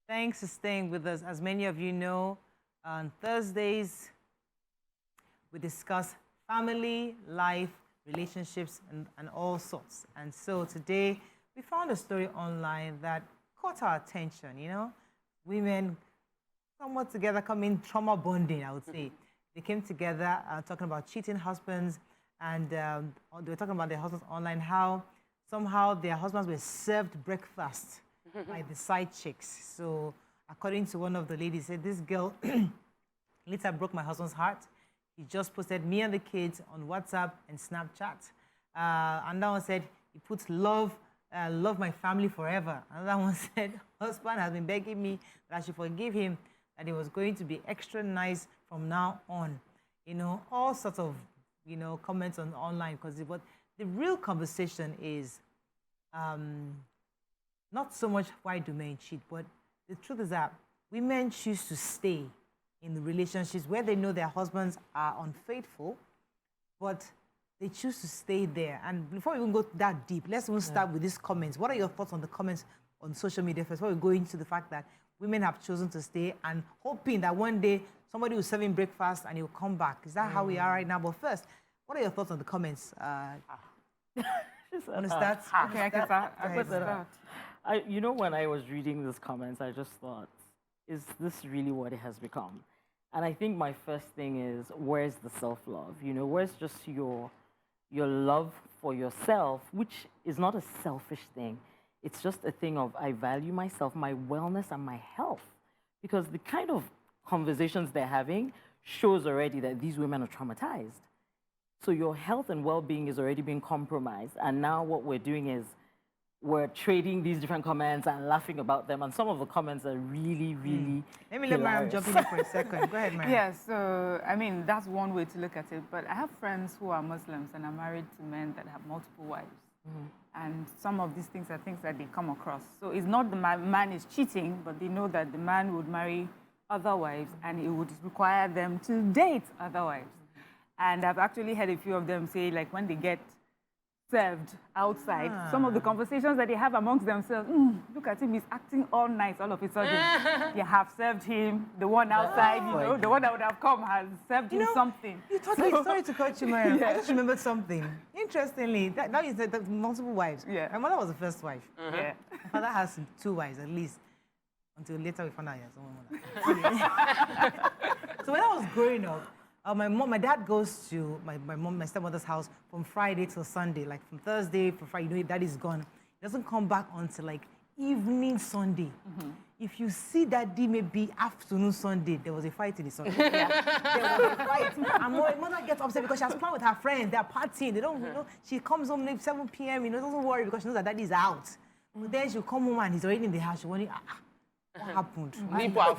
Thanks for staying with us. As many of you know, on Thursdays, we discuss family, life, relationships, and all sorts. And so today, we found a story online that caught our attention, you know. Women somewhat together coming trauma bonding, I would say. They came together talking about cheating husbands, and they were talking about their husbands online, how somehow their husbands were served breakfast by the side chicks. So according to one of the ladies, said this girl later broke my husband's heart. He just posted me and the kids on WhatsApp and Snapchat. Another one said he puts love my family forever. Another one said husband has been begging me that I should forgive him, that he was going to be extra nice from now on. You know, all sorts of, you know, comments on online, because what the real conversation is not so much why do men cheat, but the truth is that women choose to stay in the relationships where they know their husbands are unfaithful, but they choose to stay there. And before we even go that deep, let's even start with these comments. What are your thoughts on the comments on social media first, before we go into the fact that women have chosen to stay and hoping that one day somebody will serve him breakfast and he'll come back? Is that how we are right now? But first, what are your thoughts on the comments? Want to start? Okay, I can start. You know, when I was reading these comments, I just thought, is this really what it has become? And I think my first thing is, where's the self-love? You know, where's just your love for yourself, which is not a selfish thing. It's just a thing of, I value myself, my wellness, and my health. Because the kind of conversations they're having shows already that these women are traumatized. So your health and well-being is already being compromised. And now what we're doing is we're trading these different comments and laughing about them. And some of the comments are really, really Let me let Mariam jump in here for a second. Go ahead, Mariam. Yeah, so, I mean, that's one way to look at it. But I have friends who are Muslims and are married to men that have multiple wives. And some of these things are things that they come across. So it's not the man is cheating, but they know that the man would marry other wives and it would require them to date other wives. And I've actually heard a few of them say, like, when they get served outside, some of the conversations that they have amongst themselves, look at him, he's acting all nice all of a sudden. You have served him, the one outside, you know, the one that would have come has served him something. You thought me, sorry to cut you, Mariam. I just remembered something. Interestingly, that is the multiple wives. Yeah. My mother was the first wife. Yeah. My father has 2 wives at least, until later we found out he has one more. So when I was growing up, my dad goes to my stepmother's house from Friday till Sunday, like from Thursday for Friday. You know, daddy's gone. He doesn't come back until like evening Sunday. If you see Daddy maybe afternoon Sunday, there was a fight in the Sunday. There was a fight. And my mother gets upset because she has planned with her friends. They're partying. They don't, you know, she comes home like 7 p.m. You know, doesn't worry because she knows that Daddy's out. But then she'll come home and he's already in the house. She'll wonder, what happened? People are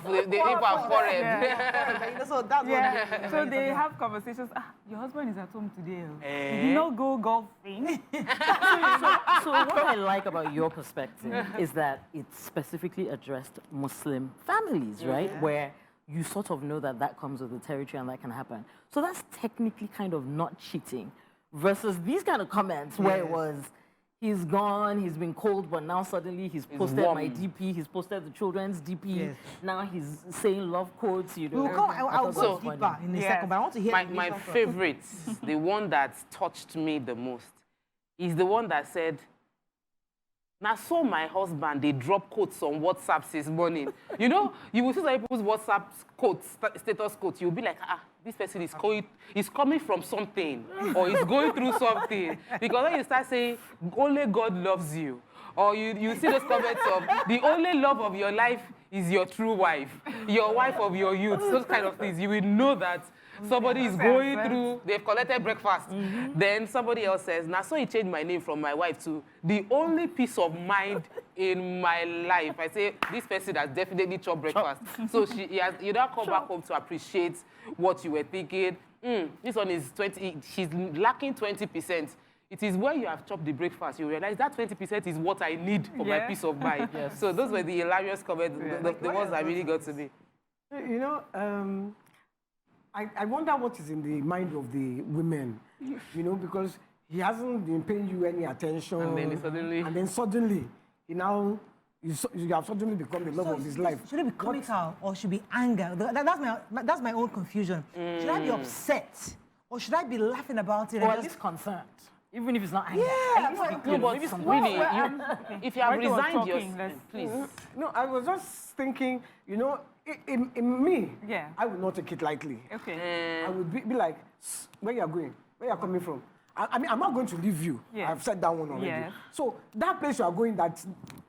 foreign. So that's what So they have conversations. Your husband is at home today. Did you not go golfing? So what I like about your perspective is that it's specifically addressed Muslim families, right? Where you sort of know that that comes with the territory and that can happen. So that's technically kind of not cheating versus these kind of comments where it was, he's gone, he's been cold, but now suddenly he's posted my DP, he's posted the children's DP. Now he's saying love quotes, you know. I'll go deeper in a second, but I want to hear my favorite, the one that touched me the most, is the one that said, now so my husband, they drop quotes on WhatsApp this morning. You know, you will see some people's WhatsApp quotes, status quotes, you'll be like, this person is coming from something, or is going through something. Because when you start saying, only God loves you, or you see those comments of, the only love of your life is your true wife, your wife of your youth, those kind of things, you will know that somebody is going through, they've collected breakfast. Then somebody else says, now so he changed my name from my wife to the only peace of mind in my life. I say, this person has definitely chopped breakfast. So you don't come back home to appreciate what you were thinking. This one is 20, she's lacking 20%. It is when you have chopped the breakfast, you realize that 20% is what I need for my peace of mind. So those were the hilarious comments, the ones that really got to me. You know, I wonder what is in the mind of the women, you know, because he hasn't been paying you any attention. And then suddenly he now you have suddenly become the love of his life. Should it be comical or should it be anger? That's my own confusion. Should I be upset or should I be laughing about it? Or and at just- least concerned, even if it's not anger. Yeah, At least well, be No, clear, but maybe some really, okay. if you have Right, you were resigned talking, your... let's- Please. No, I was just thinking, you know, in me, Yeah. I would not take it lightly. Okay. I would be like, where you are going? Where you are coming from? I mean, I'm not going to leave you. Yeah. I've said that one already. Yeah. So that place you are going, that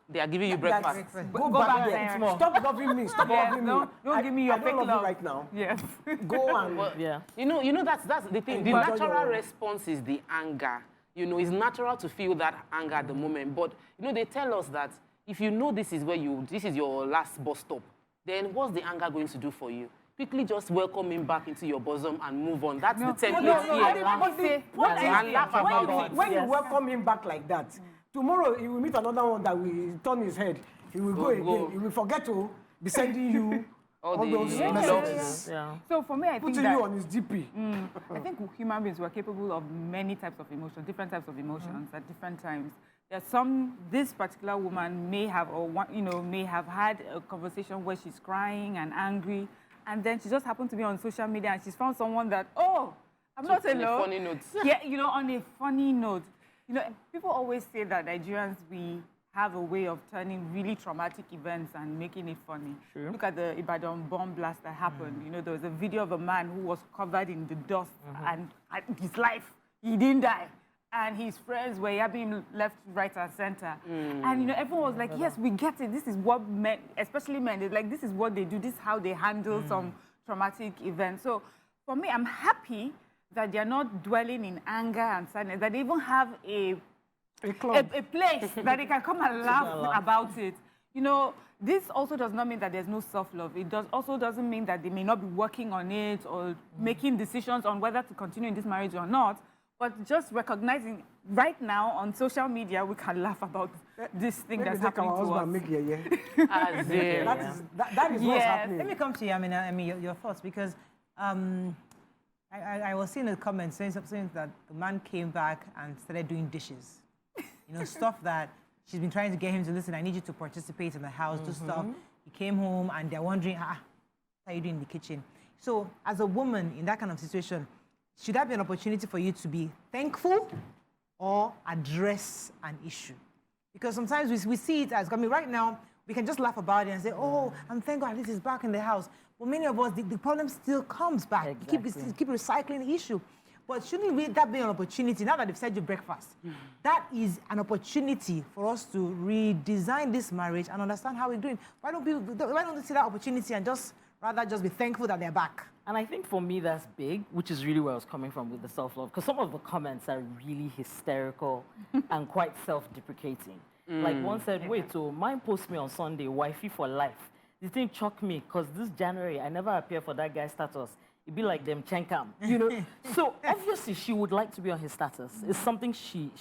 They are giving you breakfast. go, Go back, back there. there. Stop loving me. Stop Yes, loving me. don't give me your I don't fake love love. you right now. Yes. Go and Yeah. You know that's the thing. The Enjoy natural your- response is the anger. You know, it's natural to feel that anger at the moment. But you know, they tell us that if you know this is your last bus stop, then what's the anger going to do for you? Quickly just welcome him back into your bosom and move on. That's the template here. And laugh about it. when you Yes. welcome him back like that, tomorrow he will meet another one that will turn his head. He will go again. He will forget to be sending you all the those blogs. messages, Yeah. So for me, I think putting that you on his DP. I think human beings were capable of many types of emotions, different types of emotions at different times. There's this particular woman may have, may have had a conversation where she's crying and angry, and then she just happened to be on social media and she's found someone that, I'm not On a alone. funny note. Yeah, on a funny note. People always say that Nigerians, we have a way of turning really traumatic events and making it funny. True. Look at the Ibadan bomb blast that happened. There was a video of a man who was covered in the dust and his life, he didn't die. And his friends were yabbing him left, right, and center. And everyone was like, yes, we get it. This is what men, especially men, they're like, this is what they do. This is how they handle some traumatic events. So for me, I'm happy that they're not dwelling in anger and sadness, that they even have a place that they can come and laugh about it. This also does not mean that there's no self-love. It also doesn't mean that they may not be working on it or making decisions on whether to continue in this marriage or not. But just recognizing right now on social media, we can laugh about this thing that's happening to us. Make yeah. As in- That is what's Yes. happening. Let me come to you, your thoughts, because I was seeing a comment saying something that the man came back and started doing dishes. Stuff that she's been trying to get him to listen. I need you to participate in the house, do stuff. He came home and they're wondering, what are you doing in the kitchen? So as a woman in that kind of situation, should that be an opportunity for you to be thankful or address an issue? Because sometimes we see it as, right now, we can just laugh about it and say, I'm thank God this is back in the house. But many of us, the problem still comes back. Exactly. You keep recycling the issue. But shouldn't that be an opportunity, now that they've said you breakfast, that is an opportunity for us to redesign this marriage and understand how we're doing. Why don't they see that opportunity and rather just be thankful that they're back? And I think for me that's big, which is really where I was coming from with the self-love. Because some of the comments are really hysterical and quite self-deprecating. Like one said, wait, so mine post me on Sunday, wifey for life. The thing shocked me because this January, I never appear for that guy's status. It'd be like them chenkam, So obviously she would like to be on his status. It's something she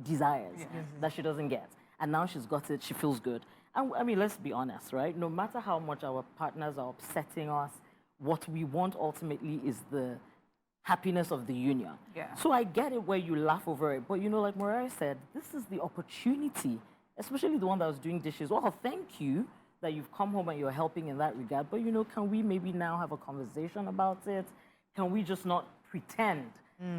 desires that she doesn't get. And now she's got it, she feels good. And I mean, let's be honest, right? No matter how much our partners are upsetting us, what we want ultimately is the happiness of the union. Yeah. So I get it where you laugh over it. But like Mariah said, this is the opportunity, especially the one that was doing dishes. Well, thank you that you've come home and you're helping in that regard. But can we maybe now have a conversation about it? Can we just not pretend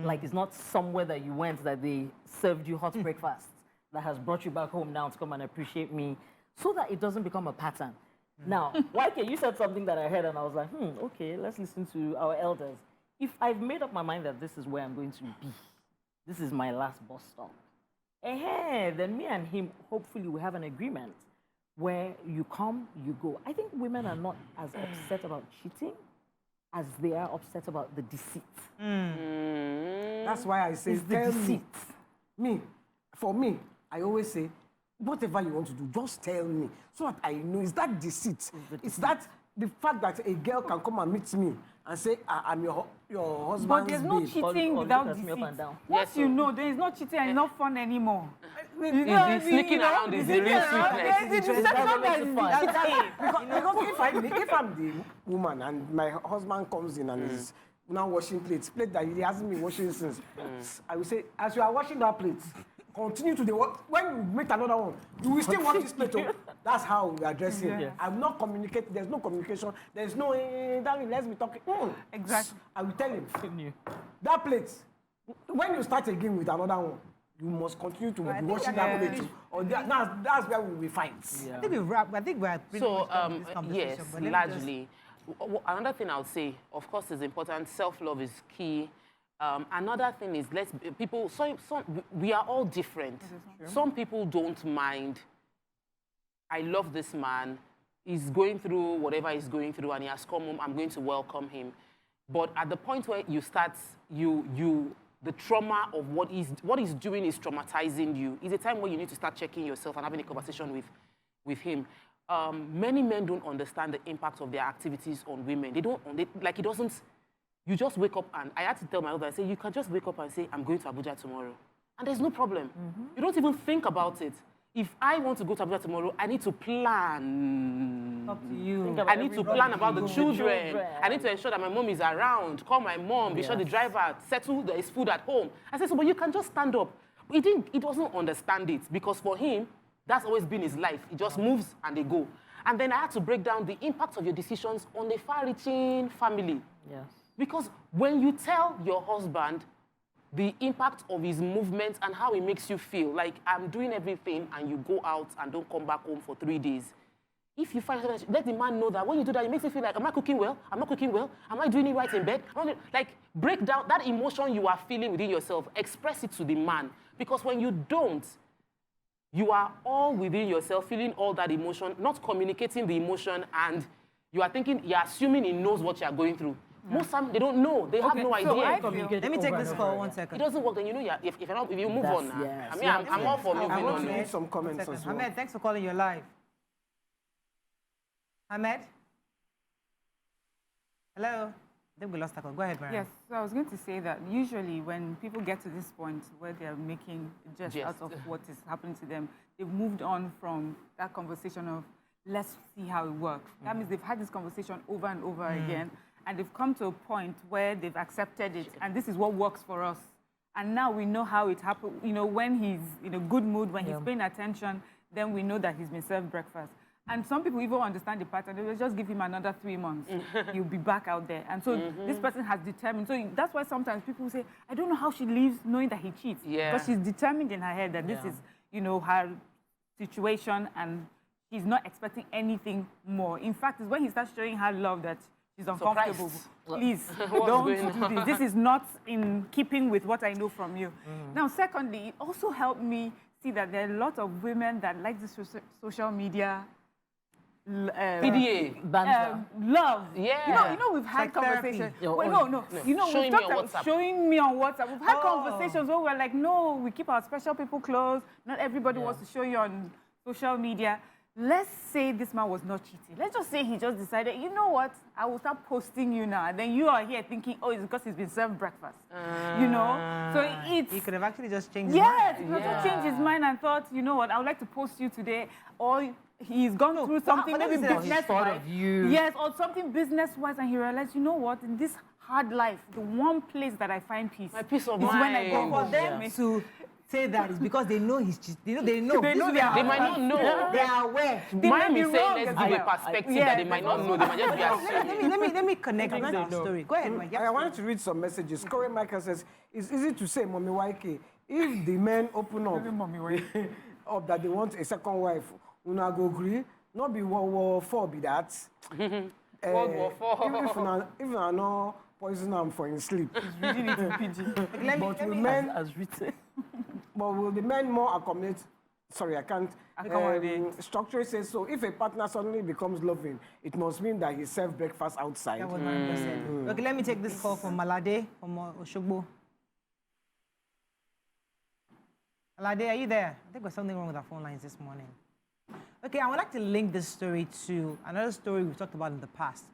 like it's not somewhere that you went that they served you hot breakfast that has brought you back home now to come and appreciate me, so that it doesn't become a pattern. Now, YK, you said something that I heard and I was like, okay, let's listen to our elders. If I've made up my mind that this is where I'm going to be, this is my last bus stop, then me and him, hopefully we have an agreement where you come, you go. I think women are not as upset about cheating as they are upset about the deceit. That's why I say, It's the tell deceit. For me, I always say, whatever you want to do, just tell me so that I know. It's that deceit. It's that the fact that a girl can come and meet me and say, I'm your husband's But there's no babe. cheating Or without look at me up deceit. and down. Once Yes, you so- know, there is no cheating and it's not fun anymore. The sneaking around is the real sweetness. It's deception that is Because if I'm the woman and my husband comes in and is now washing plate that he hasn't been washing since, I will say, as you are washing that plate, continue to the work. When you make another one, you will still wash this plate. That's how we address him. Yes. I'm not communicating. There's no communication. There's no, darling, let's be talking. Exactly. I will tell him. Continue. That plate, when you start again with another one, you must continue to be washing that plate. Or that's where we will fight. I think we've wrapped. I think we're pretty much done with this conversation. Yes, but let me largely. Another thing I would say, of course, is important. Self-love is key. Another thing is, we are all different. Some people don't mind. I love this man. He's going through whatever he's going through, and he has come home. I'm going to welcome him. But at the point where you start, the trauma of what he's doing is traumatizing you. It's a time where you need to start checking yourself and having a conversation with him. Many men don't understand the impact of their activities on women. It doesn't. You just wake up, and I had to tell my husband, I say, you can just wake up and say, I'm going to Abuja tomorrow. And there's no problem. You don't even think about it. If I want to go to Abuja tomorrow, I need to plan. Up to you. I need to plan about the children. I need to ensure that my mom is around, call my mom, be sure the driver, settle there is food at home. I said, so, but you can just stand up. He doesn't understand it, because for him, that's always been his life. He just moves and they go. And then I had to break down the impact of your decisions on the far-reaching family. Yes. Because when you tell your husband the impact of his movements and how it makes you feel, like I'm doing everything, and you go out and don't come back home for 3 days, if you find, let the man know that when you do that, it makes you feel like, am I cooking well? Am I cooking well? Am I doing it right in bed? Like, break down that emotion you are feeling within yourself, express it to the man. Because when you don't, you are all within yourself, feeling all that emotion, not communicating the emotion, and you are thinking, you're assuming he knows what you are going through. Most time they don't know. They have no idea. Let me take this call 1 second. It doesn't work. Then if you move on now. Yes. I mean, I'm all for moving I want on. to read some comments as well. Ahmed, thanks for calling your live. Ahmed? Hello? I think we lost that call. Go ahead, Mariam. Yes, so I was going to say that usually when people get to this point where they're making a jest out of what is happening to them, they've moved on from that conversation of, let's see how it works. That means they've had this conversation over and over again, and they've come to a point where they've accepted it, and this is what works for us. And now we know how it happened. You know, when he's in a good mood, when he's paying attention, then we know that he's been served breakfast. And some people even understand the pattern. They will just give him another 3 months. He'll be back out there. And so this person has determined. So that's why sometimes people say, I don't know how she lives knowing that he cheats. Yeah. Because she's determined in her head that this is, you know, her situation, and she's not expecting anything more. In fact, it's when he starts showing her love that she's uncomfortable. Please, don't do this. This is not in keeping with what I know from you. Now, secondly, it also helped me see that there are a lot of women that like this social media PDA. love. Yeah. You know, we've had like therapy. conversations. Yeah, Wait, no. You know, Showing we've me talked on about WhatsApp. showing me on WhatsApp. We've had conversations where we're like, no, we keep our special people close. Not everybody wants to show you on social media. Let's say this man was not cheating. Let's just say he just decided, you know what, I will start posting you now. And then you are here thinking, oh, it's because he's been served breakfast. You know? So it's... He could have actually just changed his mind. Yes, he could have just changed his mind and thought, you know what, I would like to post you today. Or he's gone through something but maybe let me say that he thought business-wise. of you. Yes, or something business-wise, and he realized, you know what, in this hard life, the one place that I find peace My peace of is when I go mind. for For them to say that is because they know he's cheating. They know. They know This they is They their might not husband. know. They are aware. They Mine may is be saying, wrong let's as give a well. perspective Yeah, that they might not know. They might just be assuming. Let me connect with that story. Go ahead, Mike. I wanted to read some messages. Corey Michael says, it's easy to say, Mommy YK, if the men open up, up that they want a second wife, una go agree, not be World War IV be that. World War IV. If una no poison am for him sleep. Really need to PG. But will men, As written. but will the men more accommodate? Sorry, I can't. Accommodate. Structure says so. If a partner suddenly becomes loving, it must mean that he served breakfast outside. That was my person. Okay, let me take this call from Malade from Oshogbo. Malade, are you there? I think there's something wrong with our phone lines this morning. Okay, I would like to link this story to another story we've talked about in the past,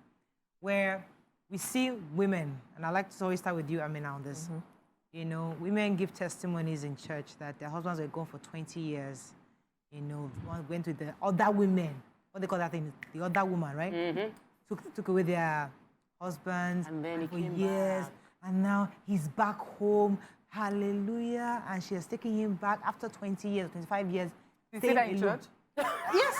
where we see women, and I like to always start with you, Amina, on this. You know, women give testimonies in church that their husbands were gone for 20 years. You know, one went with the other women. What they call that thing? The other woman, right? Took away their husbands And then he for came years. back. And now he's back home. Hallelujah. And she has taken him back after 20 years, 25 years. You say that in staying alone. church? Yes.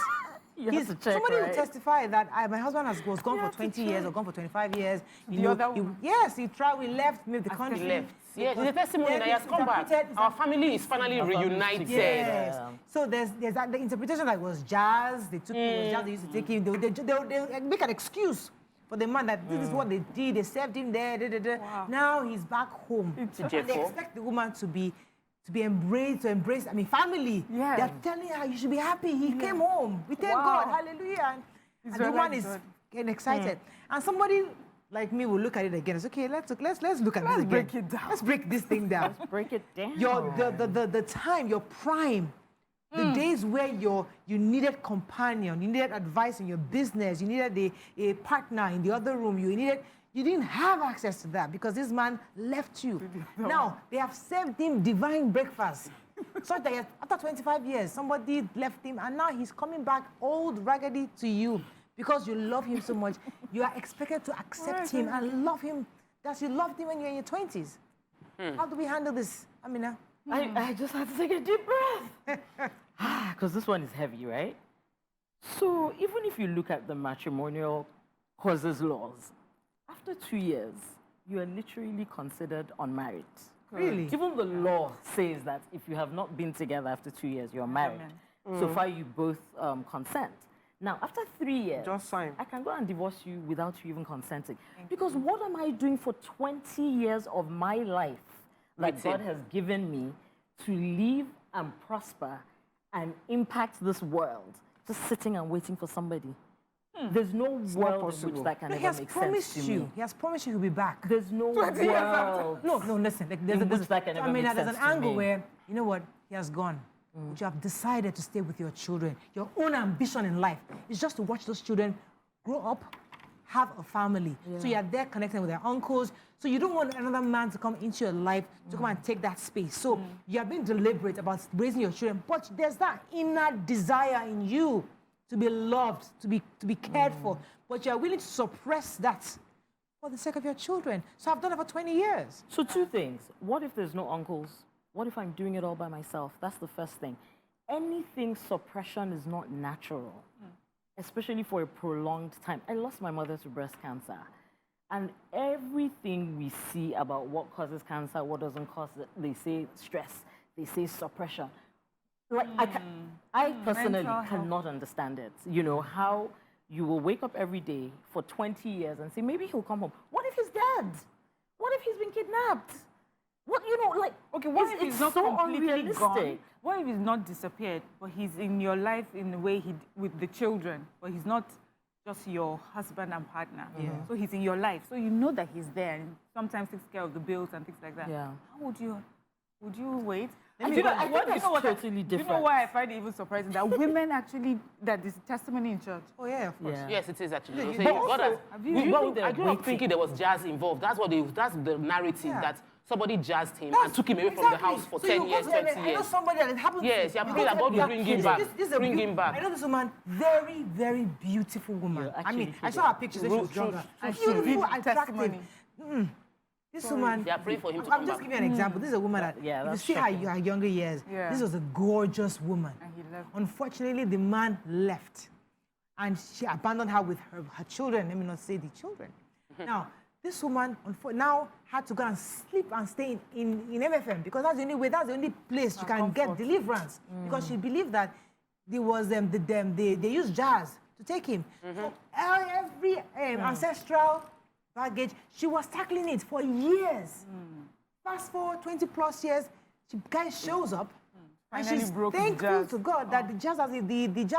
You have to check, somebody will right? testify that my husband was gone for 20 years or gone for 25 years. The other woman. Yes, he traveled, we left, moved the country. He left. Yeah, it's a testimony that he has come back. interpreted- Our family is finally reunited. Yes. Yeah. So there's that the interpretation that was jazz. They took it was jazz. They used to take him. They make an excuse for the man that this is what they did. They served him there. Da, da, da. Wow. Now he's back home. And they Jeffo. expect the woman to be embraced, to embrace. I mean, family. Yeah. They're telling her you should be happy. He came home. We thank Wow. God. Hallelujah. And the really woman is good. getting excited. And somebody like me will look at it again. It's okay. Let's look at this again. break it down. Let's break this thing down. Break it down. The time, your prime, the days where you needed companion, you needed advice in your business, you needed a partner in the other room, you didn't have access to that because this man left you. Now, they have served him divine breakfast. So that after 25 years, somebody left him and now he's coming back old, raggedy to you because you love him so much. You are expected to accept him and love him as you loved him when you were in your 20s. How do we handle this, Amina? I just had to take a deep breath. Because this one is heavy, right? So even if you look at the matrimonial causes laws, after 2 years, you are literally considered unmarried. Really? Even the law says that if you have not been together after 2 years, you're married. So far, you both consent. Now, after 3 years, Just sign. I can go and divorce you without you even consenting. Because what am I doing for 20 years of my life that With God him. has given me to live and prosper and impact this world, just sitting and waiting for somebody? There's no world in which possible. that can No, ever he has make promised sense to you. me. He has promised you he'll be back. There's no world. No, listen. Like, In which that can never make there's an sense to angle me. where, you know what, he has gone. But you have decided to stay with your children. Your own ambition in life is just to watch those children grow up, have a family. So you are there connecting with their uncles. So you don't want another man to come into your life to come and take that space. So you are being deliberate about raising your children. But there's that inner desire in you to be loved, to be cared for. But you are willing to suppress that for the sake of your children. So I've done it for 20 years. So two things. What if there's no uncles? What if I'm doing it all by myself? That's the first thing. Anything suppression is not natural, especially for a prolonged time. I lost my mother to breast cancer. And everything we see about what causes cancer, what doesn't cause it, they say stress, they say suppression. Like, I personally Mental health. cannot understand it. You know, how you will wake up every day for 20 years and say, maybe he'll come home. What if he's dead? What if he's been kidnapped? What, you know, like, Okay, what if it's he's not so completely unrealistic. gone? What if he's not disappeared, but he's in your life in a way with the children, but he's not just your husband and partner. So he's in your life. So you know that he's there and sometimes takes care of the bills and things like that. Yeah. How would you wait? I think it's totally Do you know different. why I find it even surprising that women actually, that is testimony in church? Oh, yeah, of course. Yeah. Yes, it is actually. But So God also, has- have you- we- you but think they're I grew up waiting? thinking there was jazz involved. That's the narrative Yeah. that somebody jazzed him and That's- took him away from the exactly. house for So 10 you years, go to 20 I know years. somebody that it happened Yes, to. you have to about Yeah. bring him This- back. this is a Bring him back. I know this woman, very, very beautiful woman. You're I mean, actually I saw her pictures when she was True, younger. And she Beautiful, did attractive. testimony. This woman. They are praying for him to I'm come just back. giving you an example. This is a woman that, Yeah, if you that's see shocking. her younger years, Yeah. this was a gorgeous woman. And he left. Unfortunately, the man left. And she abandoned her with her children. Let me not say the children. Now, this woman now had to go and sleep and stay in MFM because that's the only way, that's the only place you can get deliverance. Because she believed that there was they used jazz to take him. So every ancestral baggage, she was tackling it for years. Fast forward 20 plus years, the guy shows up. And Finally she's broke the thankful jazz. to God that the jazz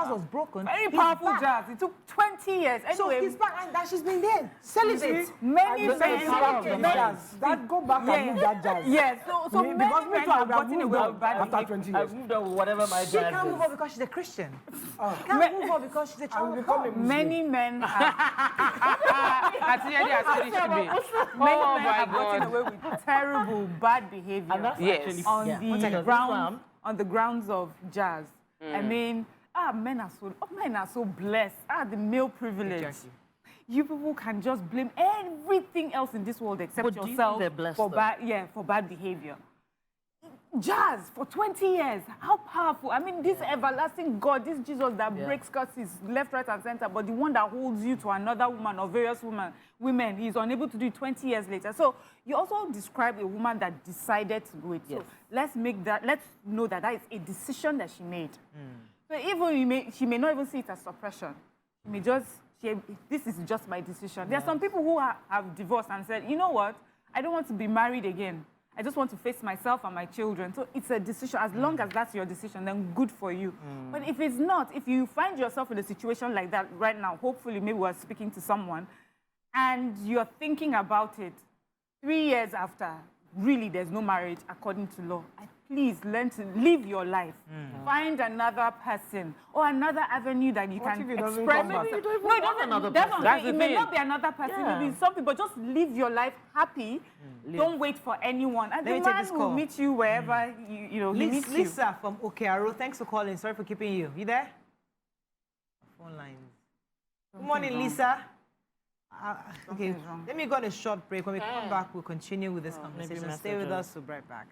was broken. Very He's powerful back. jazz. It took 20 years. So Anyway, he's back and that she's been there. Celibate. many The men power of the have jazz. That go back and leave that jazz. Yes, so Me- many because me men too, I have would have gotten moved away on with bad after behavior. 20 years. I've moved on with whatever my She jazz can't move is. on because she's a Christian. She can't move on because she's a child of become a God. Muslim. Many men have, That's really how it should be. many Oh men my have gotten God. away with terrible, bad behavior And that's Yes. actually on yeah. the Because grounds Islam- on the grounds of jazz. I mean, men are so blessed. The male privilege. Exactly. You people can just blame everything else in this world except But do you think yourself they're blessed, for though? bad behavior. Jazz for 20 years. How powerful. I mean, this everlasting God, this Jesus that breaks curses left, right, and center, but the one that holds you to another woman or various women, he's unable to do it 20 years later. So you also describe a woman that decided to do it. So let's know that that is a decision that she made. So even she may not even see it as suppression. She may just, this is just my decision. There are some people who have divorced and said, you know what, I don't want to be married again. I just want to face myself and my children. So it's a decision. As long as that's your decision, then good for you. But if it's not, if you find yourself in a situation like that right now, hopefully maybe we're speaking to someone, and you're thinking about it 3 years after, really there's no marriage according to law, please learn to live your life. Find another person or another avenue that you can express yourself. Maybe you don't even want another person. It may not be another person. It may be some people. Just live your life happy. Don't wait for anyone. And the man will meet you wherever he meets you. Lisa from Okearo, thanks for calling. Sorry for keeping you. You there? Phone lines. Good morning, Lisa. Okay, let me go on a short break. When we come back, we'll continue with this conversation. Stay with us. We'll be right back.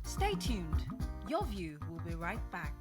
Stay tuned. Your View will be right back.